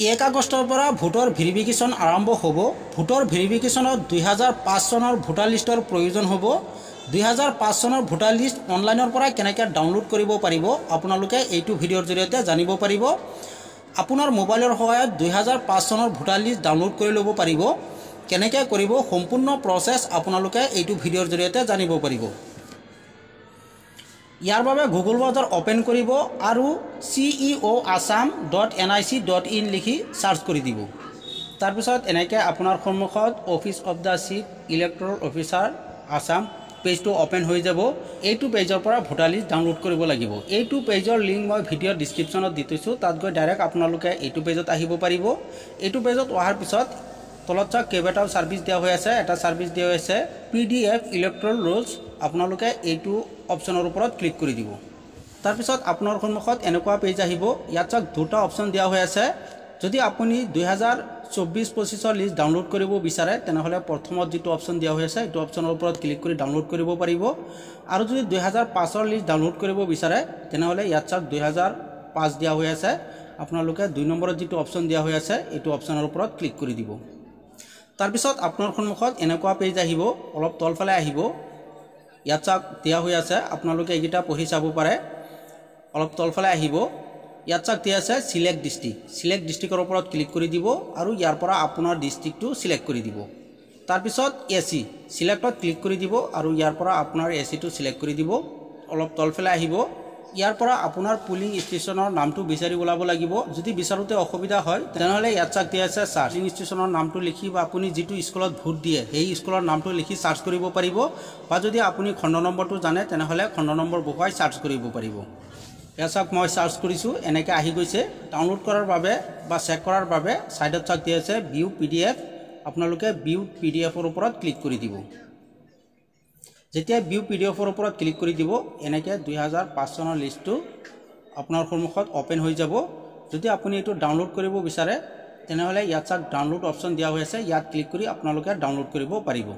1 আগষ্টৰ পৰা ভোটৰ ভেৰিফিকেশ্যন আৰম্ভ হ'ব। ভোটৰ ভেৰিফিকেশ্যনত 2005 চনৰ ভোটাৰ লিষ্টৰ প্ৰয়োজন হ'ব। 2005 চনৰ ভোটাৰ লিষ্ট অনলাইনৰ পৰা কেনেকৈ ডাউনলোড কৰিব পাৰিব আপোনালোকে এইটো ভিডিঅ'ৰ জৰিয়তে জানিব পাৰিব। আপোনাৰ মোবাইলৰ সহায়ত 2005 চনৰ ভোটাৰ লিষ্ট ডাউনলোড কৰি ল'ব পাৰিব। কেনেকৈ কৰিব সম্পূৰ্ণ প্ৰচেছ আপোনালোকে এইটো ভিডিঅ'ৰ জৰিয়তে জানিব পাৰিব। ইয়াৰ বাবে গুগল ব্ৰাউজাৰ ওপেন কৰিব আৰু ceoassam.nic.in লিখি সাৰ্চ কৰি দিব। তাৰ পিছত এনেকৈ আপোনাৰ সন্মুখত office of the chief electoral officer Assam পেজটো ওপেন হৈ যাব। এইটো পেজৰ পৰা ভোটাৰ লিষ্ট ডাউনলোড কৰিব লাগিব। এইটো পেজৰ লিংক মই ভিডিঅ'ৰ ডিছক্ৰিপশ্যনত দি থৈছোঁ, তাত গৈ ডাইৰেক্ট আপোনালোকে এইটো পেজত আহিব পাৰিব। এইটো পেজত অহাৰ পিছত তলত চাওক কেইবাটাও ছাৰ্ভিচ দিয়া হৈ আছে। এটা ছাৰ্ভিচ দিয়া হৈছে PDF ইলেক্ট্ৰল ৰোলছ। আপোনালোকে এইটো অপশ্যনৰ ওপৰত ক্লিক কৰি দিব। তাৰপিছত আপোনাৰ সন্মুখত এনেকুৱা পেজ আহিব। ইয়াত চাওক দুটা অপশ্যন দিয়া হৈ আছে। যদি আপুনি 2024-25 লিষ্ট ডাউনলোড কৰিব বিচাৰে তেনেহ'লে প্ৰথমত যিটো অপশ্যন দিয়া হৈ আছে এইটো অপশ্যনৰ ওপৰত ক্লিক কৰি ডাউনলোড কৰিব পাৰিব। আৰু যদি 2005 লিষ্ট ডাউনলোড কৰিব বিচাৰে তেনেহ'লে ইয়াত চাওক 2005 দিয়া হৈ আছে। আপোনালোকে 2 নম্বৰত যিটো অপশ্যন দিয়া হৈ আছে এইটো অপশ্যনৰ ওপৰত ক্লিক কৰি দিব। তাৰপিছত আপোনাৰ সন্মুখত এনেকুৱা পেজ আহিব। অলপ তলফালে আহিব। ইয়াত চাওক দিয়া হৈ আছে, আপোনালোকে এইকেইটা পঢ়ি চাব পাৰে। অলপ তলফালে আহিব। ইয়াত চাওক দিয়া আছে চিলেক্ট ডিষ্ট্ৰিক্ট। চিলেক্ট ডিষ্ট্ৰিক্টৰ ওপৰত ক্লিক কৰি দিব আৰু ইয়াৰ পৰা আপোনাৰ ডিষ্ট্ৰিক্টটো চিলেক্ট কৰি দিব। তাৰপিছত AC চিলেক্টত ক্লিক কৰি দিব আৰু ইয়াৰ পৰা আপোনাৰ ACটো চিলেক্ট কৰি দিব। অলপ তলফালে আহিব। ইয়াৰ পৰা আপোনাৰ পুলিং ষ্টেচনৰ নামটো বিচাৰি ওলাব লাগিব। যদি বিচাৰোতে অসুবিধা হয় তেনেহ'লে ইয়াত চাওক দিয়া আছে সাৰ্চ। পুলিং ষ্টেচনৰ নামটো লিখি বা আপুনি যিটো স্কুলত ভোট দিয়ে সেই স্কুলৰ নামটো লিখি সাৰ্চ কৰিব পাৰিব। বা যদি আপুনি খণ্ড নম্বৰটো জানে তেনেহ'লে খণ্ড নম্বৰ বহুৱাই সাৰ্চ কৰিব পাৰিব। ইয়াত চাওক মই সাৰ্চ কৰিছোঁ, এনেকৈ আহি গৈছে। ডাউনলোড কৰাৰ বাবে বা চেক কৰাৰ বাবে ছাইডত চাওক দিয়া আছে ভিউ PDF। আপোনালোকে ভিউ PDFৰ ওপৰত ক্লিক কৰি দিব। যেতিয়া ভিউ PDFৰ ওপৰত ক্লিক কৰি দিব এনেকৈ 2005 চনৰ লিষ্টটো আপোনাৰ সন্মুখত ওপেন হৈ যাব। যদি আপুনি এইটো ডাউনলোড কৰিব বিচাৰে তেনেহ'লে ইয়াত চাওক ডাউনলোড অপশ্যন দিয়া হৈ আছে। ইয়াত ক্লিক কৰি আপোনালোকে ডাউনলোড কৰিব পাৰিব।